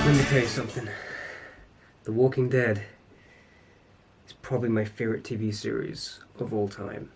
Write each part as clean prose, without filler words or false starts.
Let me tell you something. The Walking Dead is probably my favourite TV series of all time.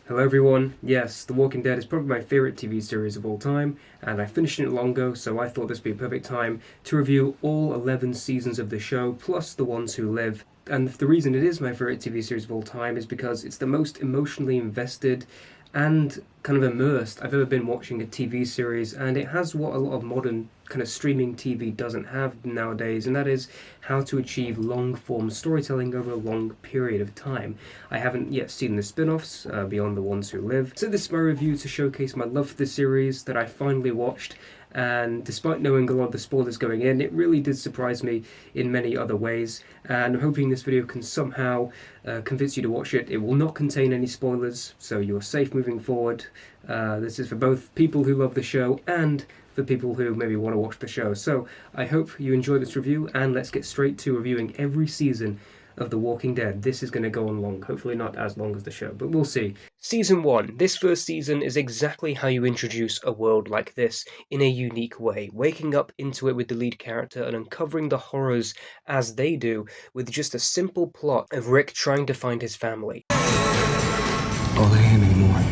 Hello everyone, yes, The Walking Dead is probably my favourite TV series of all time, and I finished it long ago, so I thought this would be a perfect time to review all 11 seasons of the show, plus the ones who live. And the reason it is my favourite TV series of all time is because it's the most emotionally invested and kind of immersed I've ever been watching a TV series, and it has what a lot of modern kind of streaming TV doesn't have nowadays, and that is how to achieve long-form storytelling over a long period of time. I haven't yet seen the spin-offs beyond the ones who live, so this is my review to showcase my love for the series that I finally watched. And despite knowing a lot of the spoilers going in, it really did surprise me in many other ways, and I'm hoping this video can somehow convince you to watch it. It will not contain any spoilers, so you're safe moving forward. This is for both people who love the show and for people who maybe want to watch the show. So I hope you enjoy this review, and let's get straight to reviewing every season of The Walking Dead. This is going to go on long, hopefully not as long as the show, but we'll see. Season 1. This first season is exactly how you introduce a world like this in a unique way, waking up into it with the lead character and uncovering the horrors as they do, with just a simple plot of Rick trying to find his family. All I am anymore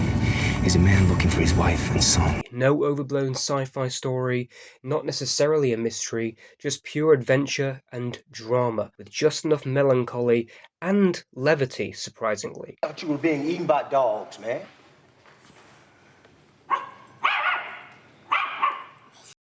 is a man looking for his wife and son. No overblown sci-fi story, not necessarily a mystery, just pure adventure and drama, with just enough melancholy and levity, surprisingly. I thought you were being eaten by dogs, man.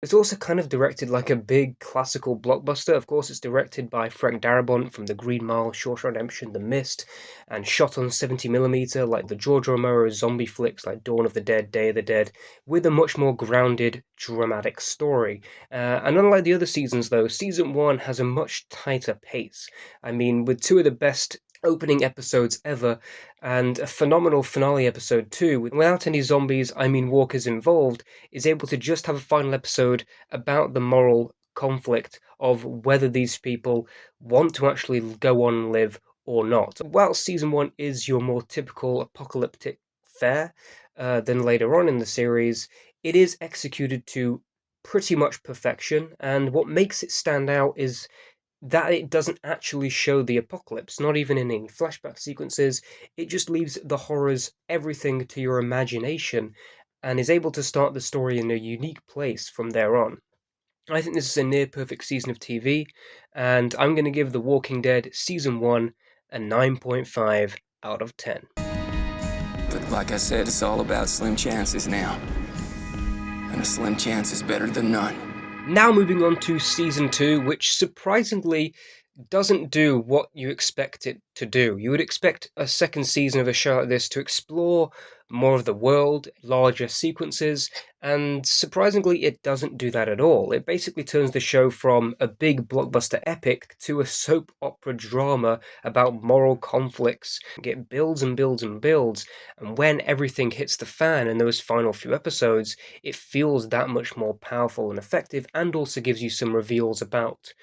It's also kind of directed like a big classical blockbuster. Of course, it's directed by Frank Darabont from The Green Mile, Shawshank Redemption, The Mist, and shot on 70mm like the George Romero zombie flicks like Dawn of the Dead, Day of the Dead, with a much more grounded, dramatic story. And unlike the other seasons though, Season 1 has a much tighter pace. I mean, with two of the best opening episodes ever, and a phenomenal finale episode too, without any zombies, I mean walkers involved, is able to just have a final episode about the moral conflict of whether these people want to actually go on and live or not. While Season 1 is your more typical apocalyptic fare than later on in the series, it is executed to pretty much perfection, and what makes it stand out is that it doesn't actually show the apocalypse, not even in any flashback sequences. It just leaves the horrors, everything to your imagination, and is able to start the story in a unique place from there on. I think this is a near perfect season of TV, and I'm going to give The Walking Dead Season 1 a 9.5 out of 10. But like I said, it's all about slim chances now. And a slim chance is better than none. Now moving on to Season 2, which surprisingly doesn't do what you expect it to do. You would expect a second season of a show like this to explore more of the world, larger sequences, and surprisingly it doesn't do that at all. It basically turns the show from a big blockbuster epic to a soap opera drama about moral conflicts. It builds and builds and builds, and when everything hits the fan in those final few episodes, it feels that much more powerful and effective, and also gives you some reveals about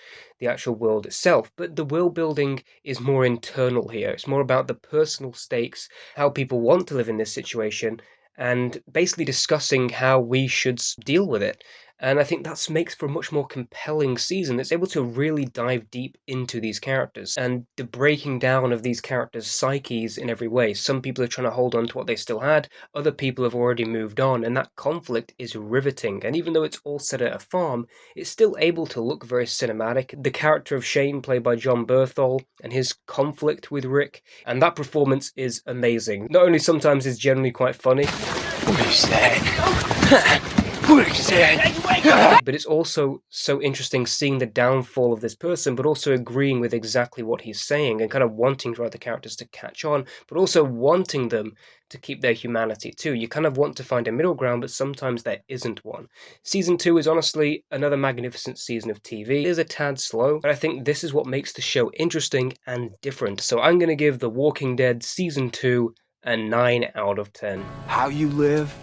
the actual world itself. But the world building is more internal here. It's more about the personal stakes, how people want to live in this situation, and basically discussing how we should deal with it. And I think that makes for a much more compelling season that's able to really dive deep into these characters and the breaking down of these characters' psyches in every way. Some people are trying to hold on to what they still had, other people have already moved on, and that conflict is riveting. And even though it's all set at a farm, it's still able to look very cinematic. The character of Shane, played by John Berthol, and his conflict with Rick, and that performance is amazing. Not only sometimes is generally quite funny, What is that? What is that? but it's also so interesting seeing the downfall of this person, but also agreeing with exactly what he's saying and kind of wanting for other characters to catch on, but also wanting them to keep their humanity too. You kind of want to find a middle ground, but sometimes there isn't one. Season 2 is honestly another magnificent season of TV. It is a tad slow, but I think this is what makes the show interesting and different. So I'm going to give The Walking Dead Season 2 a 9 out of 10. How you live,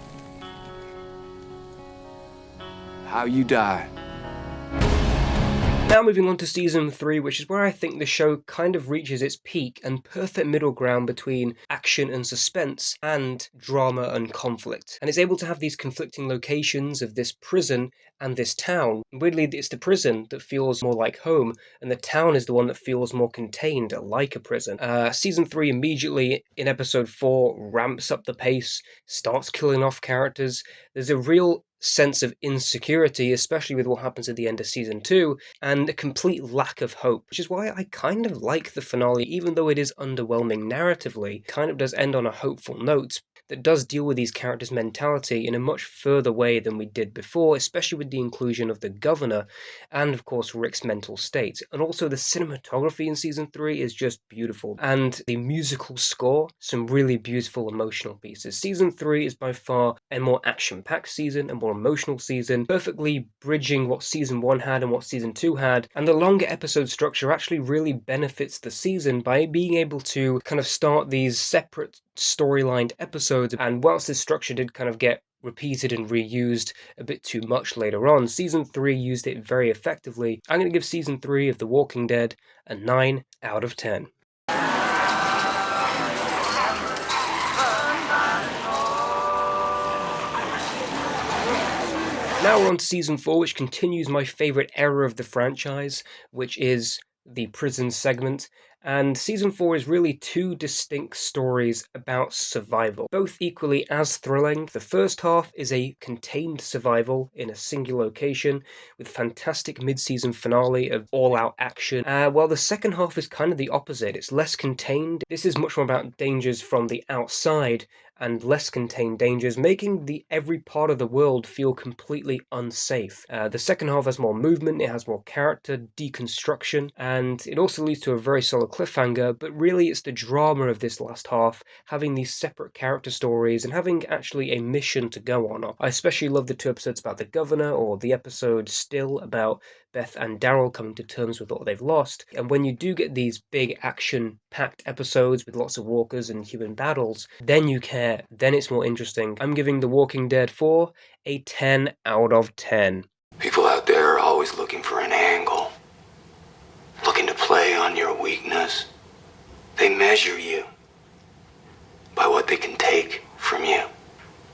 how you die. Now moving on to season 3, which is where I think the show kind of reaches its peak and perfect middle ground between action and suspense and drama and conflict. And it's able to have these conflicting locations of this prison and this town. Weirdly, it's the prison that feels more like home, and the town is the one that feels more contained, like a prison. Season 3 immediately in episode 4 ramps up the pace, starts killing off characters. There's a real sense of insecurity, especially with what happens at the end of season 2, and a complete lack of hope, which is why I kind of like the finale, even though it is underwhelming narratively. It kind of does end on a hopeful note that does deal with these characters' mentality in a much further way than we did before, especially with the inclusion of the governor and, of course, Rick's mental state. And also the cinematography in season 3 is just beautiful, and the musical score, some really beautiful emotional pieces. Season 3 is by far a more action-packed season, a more emotional season, perfectly bridging what season 1 had and what season 2 had, and the longer episode structure actually really benefits the season by being able to kind of start these separate storylined episodes, and whilst this structure did kind of get repeated and reused a bit too much later on, season 3 used it very effectively. I'm going to give season 3 of The Walking Dead a 9 out of 10. Now we're on to season 4, which continues my favourite era of the franchise, which is the prison segment. And season 4 is really two distinct stories about survival, both equally as thrilling. The first half is a contained survival in a single location with fantastic mid-season finale of all-out action, while the second half is kind of the opposite. It's less contained. This is much more about dangers from the outside and less contained dangers, making every part of the world feel completely unsafe. The second half has more movement, it has more character deconstruction, and it also leads to a very solid cliffhanger, but really it's the drama of this last half, having these separate character stories and having actually a mission to go on. I especially love the 2 episodes about the governor, or the episode Still about Beth and Daryl coming to terms with what they've lost. And when you do get these big action-packed episodes with lots of walkers and human battles, then you care, then it's more interesting. I'm giving The Walking Dead 4 a 10 out of 10. People out there are always looking for an angle, looking to play on your weakness. They measure you by what they can take from you.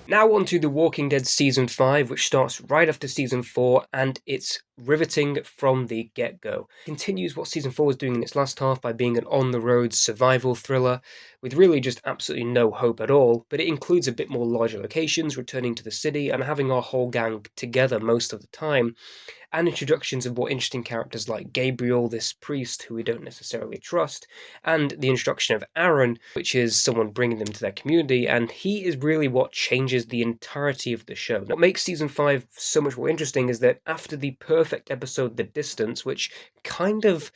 Now on to The Walking Dead Season 5, which starts right after Season 4, and it's riveting from the get-go. It continues what Season 4 was doing in its last half by being an on-the-road survival thriller, with really just absolutely no hope at all, but it includes a bit more larger locations, returning to the city, and having our whole gang together most of the time, and introductions of more interesting characters like Gabriel, this priest who we don't necessarily trust, and the introduction of Aaron, which is someone bringing them to their community, and he is really what changes the entirety of the show. What makes Season 5 so much more interesting is that after the perfect episode The Distance, which kind of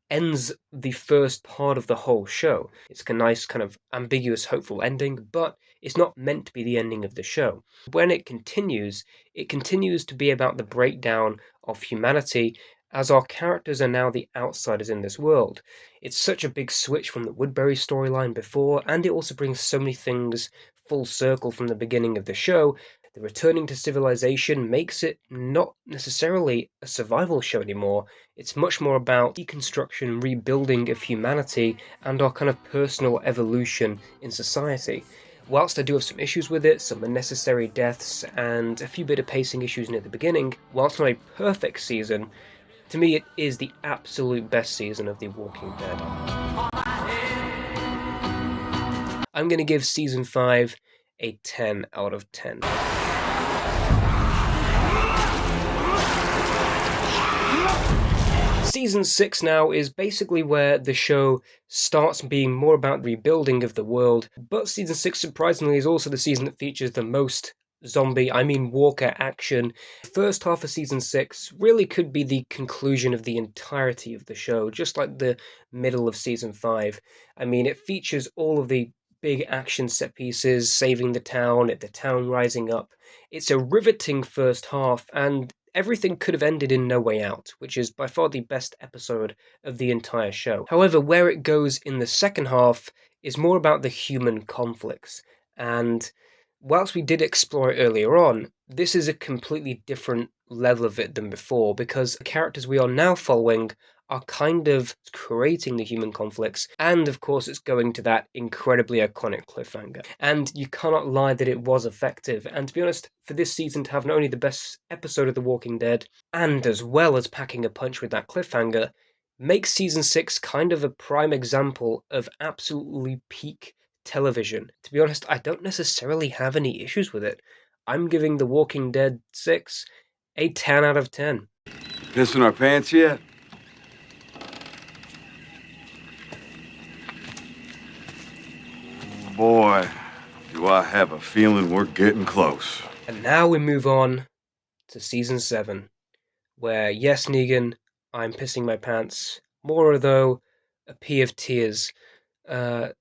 ends the first part of the whole show. It's a nice kind of ambiguous, hopeful ending, but it's not meant to be the ending of the show. When it continues to be about the breakdown of humanity as our characters are now the outsiders in this world. It's such a big switch from the Woodbury storyline before, and it also brings so many things full circle from the beginning of the show. The returning to civilization makes it not necessarily a survival show anymore. It's much more about deconstruction, rebuilding of humanity, and our kind of personal evolution in society. Whilst I do have some issues with it, some unnecessary deaths, and a few bit of pacing issues near the beginning, whilst not a perfect season, to me it is the absolute best season of The Walking Dead. I'm going to give Season 5 a 10 out of 10. Season 6 now is basically where the show starts being more about rebuilding of the world, but Season 6 surprisingly is also the season that features the most walker action. The first half of Season 6 really could be the conclusion of the entirety of the show, just like the middle of Season 5. It features all of the big action set pieces, saving the town rising up. It's a riveting first half, and everything could have ended in No Way Out, which is by far the best episode of the entire show. However, where it goes in the second half is more about the human conflicts, and whilst we did explore it earlier on, this is a completely different level of it than before, because the characters we are now following are kind of creating the human conflicts, and of course it's going to that incredibly iconic cliffhanger. And you cannot lie that it was effective, and to be honest, for this season to have not only the best episode of The Walking Dead, and as well as packing a punch with that cliffhanger, makes season 6 kind of a prime example of absolutely peak television. To be honest, I don't necessarily have any issues with it. I'm giving The Walking Dead 6 a 10 out of 10. Pissing our pants yet? Boy, do I have a feeling we're getting close. And now we move on to season 7, where, yes, Negan, I'm pissing my pants. More though, a pea of tears.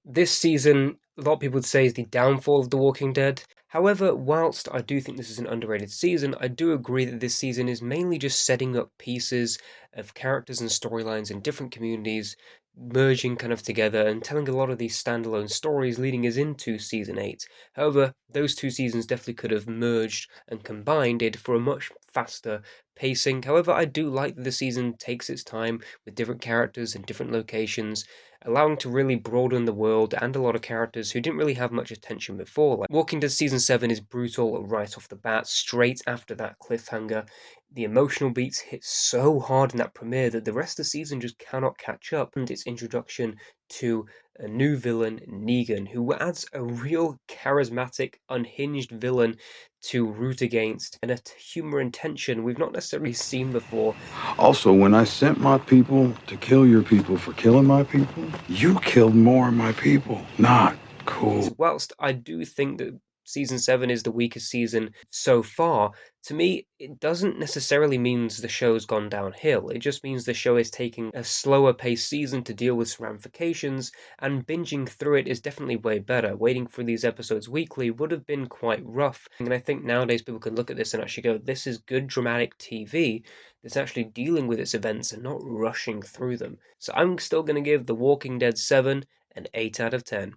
This season, a lot of people would say, is the downfall of The Walking Dead. However, whilst I do think this is an underrated season, I do agree that this season is mainly just setting up pieces of characters and storylines in different communities, merging kind of together and telling a lot of these standalone stories leading us into season 8. However, those two seasons definitely could have merged and combined it for a much faster pacing. However, I do like that the season takes its time with different characters and different locations, allowing to really broaden the world and a lot of characters who didn't really have much attention before. Like Walking Dead Season 7 is brutal right off the bat, straight after that cliffhanger. The emotional beats hit so hard in that premiere that the rest of the season just cannot catch up. And its introduction to a new villain, Negan, who adds a real charismatic, unhinged villain to root against, and a humor and tension we've not necessarily seen before. Also, when I sent my people to kill your people for killing my people, you killed more of my people. Not cool. Whilst I do think that season 7 is the weakest season so far, to me, it doesn't necessarily mean the show's gone downhill. It just means the show is taking a slower paced season to deal with some ramifications, and binging through it is definitely way better. Waiting for these episodes weekly would have been quite rough, and I think nowadays people can look at this and actually go, this is good dramatic TV that's actually dealing with its events and not rushing through them. So I'm still going to give The Walking Dead 7 an 8 out of 10.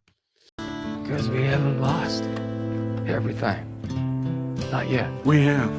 Because we haven't lost everything. Not yet. We have.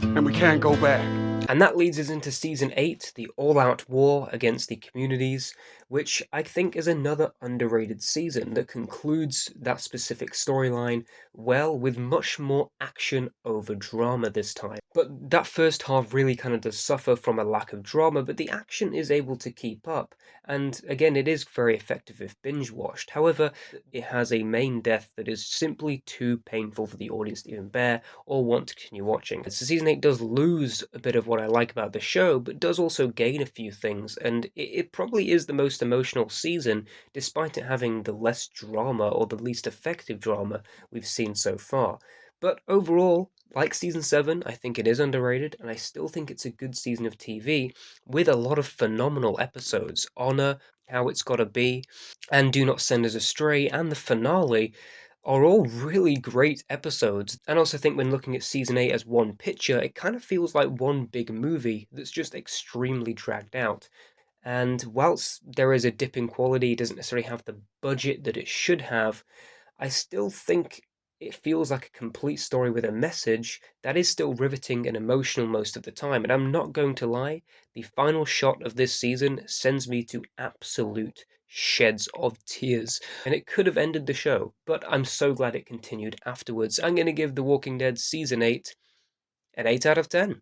And we can't go back. And that leads us into season 8, the all-out war against the communities, which I think is another underrated season that concludes that specific storyline well, with much more action over drama this time. But that first half really kind of does suffer from a lack of drama, but the action is able to keep up. And again, it is very effective if binge-watched. However, it has a main death that is simply too painful for the audience to even bear or want to continue watching. So season 8 does lose a bit of what I like about the show, but does also gain a few things, and it probably is the most emotional season, despite it having the less drama or the least effective drama we've seen so far. But overall, like season 7, I think it is underrated, and I still think it's a good season of TV with a lot of phenomenal episodes. Honor, How It's Gotta Be, and Do Not Send Us Astray, and the finale are all really great episodes. And I also think when looking at season 8 as one picture, it kind of feels like one big movie that's just extremely dragged out. And whilst there is a dip in quality, it doesn't necessarily have the budget that it should have, I still think it feels like a complete story with a message that is still riveting and emotional most of the time. And I'm not going to lie, the final shot of this season sends me to absolute sheds of tears. And it could have ended the show, but I'm so glad it continued afterwards. I'm going to give The Walking Dead Season 8 an 8 out of 10.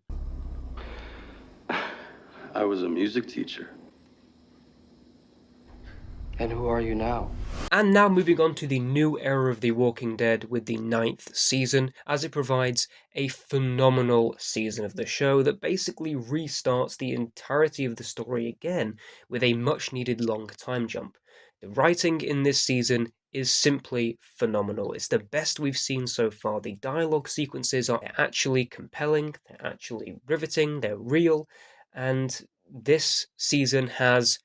I was a music teacher. And who are you now? And now moving on to the new era of The Walking Dead with the 9th season, as it provides a phenomenal season of the show that basically restarts the entirety of the story again with a much needed long time jump. The writing in this season is simply phenomenal. It's the best we've seen so far. The dialogue sequences are actually compelling, they're actually riveting, they're real, and this season has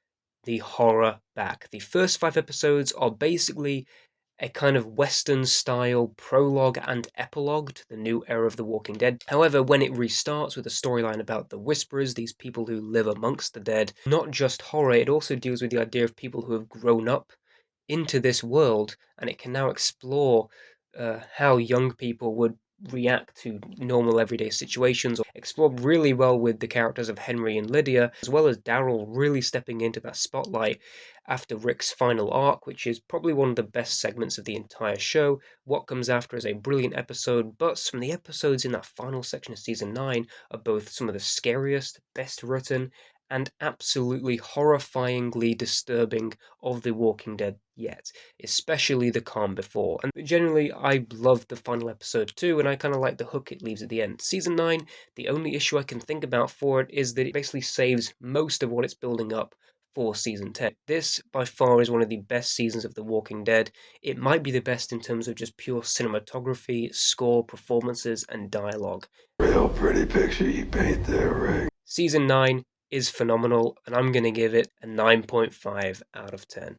the horror back. The first 5 episodes are basically a kind of Western style prologue and epilogue to the new era of The Walking Dead. However, when it restarts with a storyline about the Whisperers, these people who live amongst the dead, not just horror, it also deals with the idea of people who have grown up into this world, and it can now explore how young people would react to normal everyday situations, explored really well with the characters of Henry and Lydia, as well as Daryl really stepping into that spotlight after Rick's final arc, which is probably one of the best segments of the entire show. What comes after is a brilliant episode, but some of the episodes in that final section of season 9 are both some of the scariest, best written, and absolutely horrifyingly disturbing of The Walking Dead yet, especially the calm before. And generally, I love the final episode too, and I kind of like the hook it leaves at the end. Season 9, the only issue I can think about for it is that it basically saves most of what it's building up for season 10. This, by far, is one of the best seasons of The Walking Dead. It might be the best in terms of just pure cinematography, score, performances, and dialogue. Real pretty picture you paint there, Rick. Season 9 is phenomenal, and I'm going to give it a 9.5 out of 10.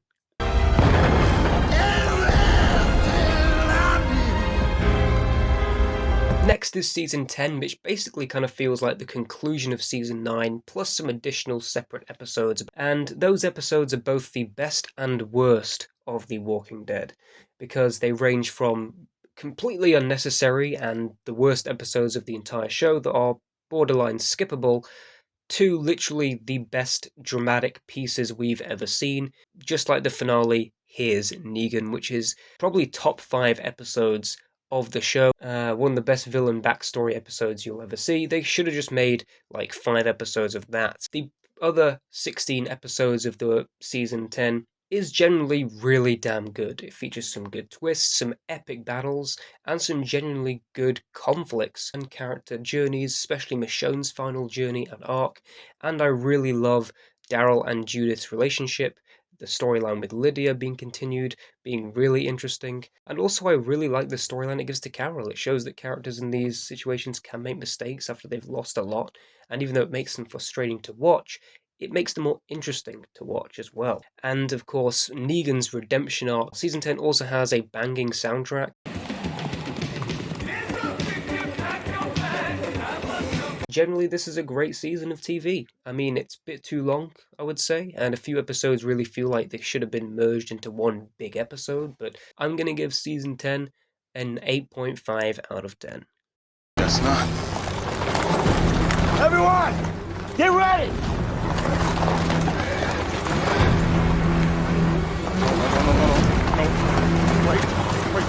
Next is season 10, which basically kind of feels like the conclusion of season 9, plus some additional separate episodes. And those episodes are both the best and worst of The Walking Dead, because they range from completely unnecessary and the worst episodes of the entire show that are borderline skippable, to literally the best dramatic pieces we've ever seen, just like the finale, Here's Negan, which is probably top 5 episodes of the show. One of the best villain backstory episodes you'll ever see. They should have just made like 5 episodes of that. The other 16 episodes of the season 10 is generally really damn good. It features some good twists, some epic battles, and some genuinely good conflicts and character journeys, especially Michonne's final journey and arc. And I really love Daryl and Judith's relationship, the storyline with Lydia being continued, being really interesting. And also I really like the storyline it gives to Carol. It shows that characters in these situations can make mistakes after they've lost a lot, and even though it makes them frustrating to watch, it makes them more interesting to watch as well. And of course, Negan's redemption arc. Season 10 also has a banging soundtrack. Generally, this is a great season of TV. I mean, it's a bit too long, I would say, and a few episodes really feel like they should have been merged into one big episode, but I'm gonna give season 10 an 8.5 out of 10. Guess not. Everyone, get ready!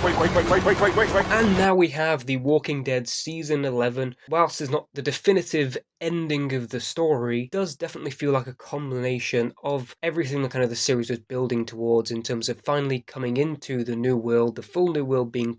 Wait. And now we have The Walking Dead Season 11. Whilst it's not the definitive ending of the story, it does definitely feel like a combination of everything that kind of the series was building towards in terms of finally coming into the new world, the full new world being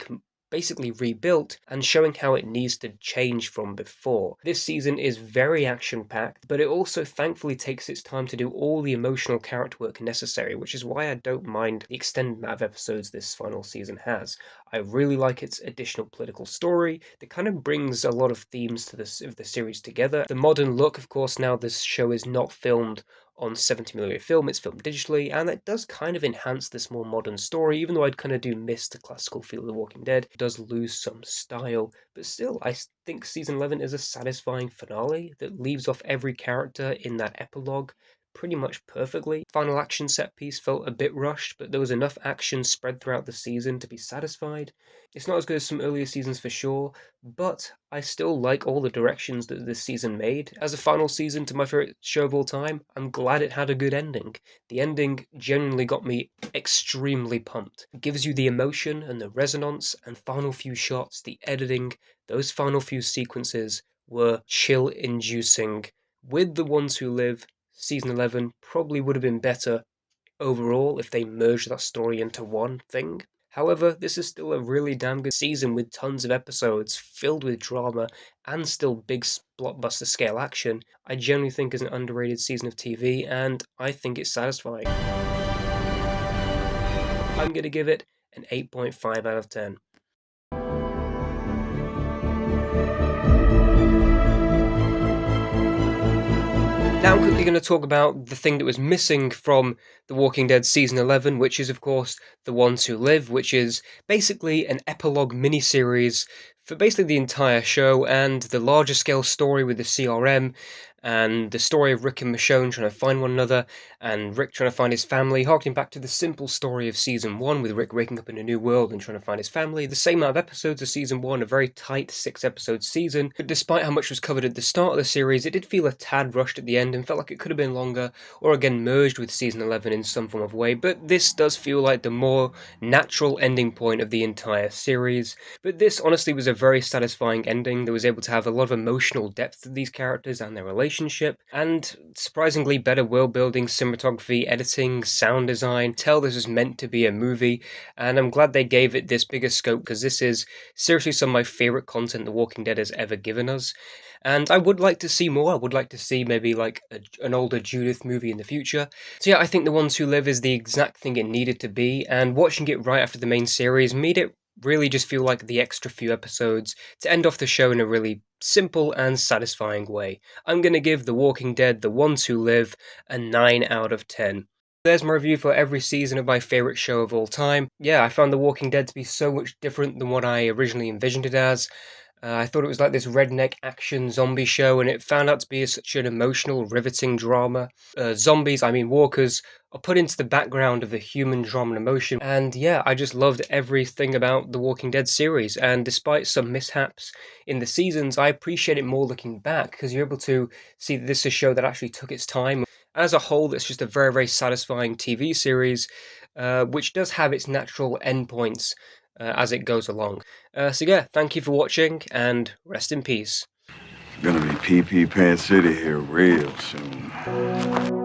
basically rebuilt and showing how it needs to change from before. This season is very action-packed, but it also thankfully takes its time to do all the emotional character work necessary, which is why I don't mind the extended amount of episodes this final season has. I really like its additional political story that kind of brings a lot of themes to the series together. The modern look, of course, now this show is not filmed on 70mm film, it's filmed digitally, and that does kind of enhance this more modern story, even though I'd kind of do miss the classical feel of The Walking Dead. It does lose some style, but still, I think Season 11 is a satisfying finale that leaves off every character in that epilogue pretty much perfectly. Final action set piece felt a bit rushed, but there was enough action spread throughout the season to be satisfied. It's not as good as some earlier seasons for sure, but I still like all the directions that this season made. As a final season to my favourite show of all time, I'm glad it had a good ending. The ending genuinely got me extremely pumped. It gives you the emotion and the resonance and final few shots, the editing, those final few sequences were chill-inducing. With The Ones Who Live, Season 11 probably would have been better overall if they merged that story into one thing. However, this is still a really damn good season with tons of episodes filled with drama and still big blockbuster scale action. I generally think is an underrated season of TV, and I think it's satisfying. I'm going to give it an 8.5 out of 10. Now I'm quickly going to talk about the thing that was missing from The Walking Dead Season 11, which is, of course, The Ones Who Live, which is basically an epilogue miniseries for basically the entire show and the larger scale story with the CRM and the story of Rick and Michonne trying to find one another, and Rick trying to find his family, harkening back to the simple story of season 1 with Rick waking up in a new world and trying to find his family. The same amount of episodes as season 1, a very tight 6-episode season, but despite how much was covered at the start of the series, it did feel a tad rushed at the end and felt like it could have been longer, or again merged with season 11 in some form of way, but this does feel like the more natural ending point of the entire series. But this honestly was a very satisfying ending that was able to have a lot of emotional depth to these characters and their relationship, and surprisingly better world building, cinematography, editing, sound design. Tell this was meant to be a movie, and I'm glad they gave it this bigger scope, because this is seriously some of my favourite content The Walking Dead has ever given us. And I would like to see more. I would like to see maybe like an older Judith movie in the future. So yeah, I think The Ones Who Live is the exact thing it needed to be, and watching it right after the main series made it really just feel like the extra few episodes to end off the show in a really simple and satisfying way. I'm going to give The Walking Dead, The Ones Who Live, a 9 out of 10. There's my review for every season of my favourite show of all time. Yeah, I found The Walking Dead to be so much different than what I originally envisioned it as. I thought it was like this redneck action zombie show, and it found out to be such an emotional, riveting drama. Zombies, I mean walkers, are put into the background of the human drama and emotion. And yeah, I just loved everything about the Walking Dead series. And despite some mishaps in the seasons, I appreciate it more looking back, because you're able to see that this is a show that actually took its time. As a whole, it's just a very, very satisfying TV series, which does have its natural endpoints as it goes along. So yeah, thank you for watching, and rest in peace. Gonna be pee pee pants city here real soon.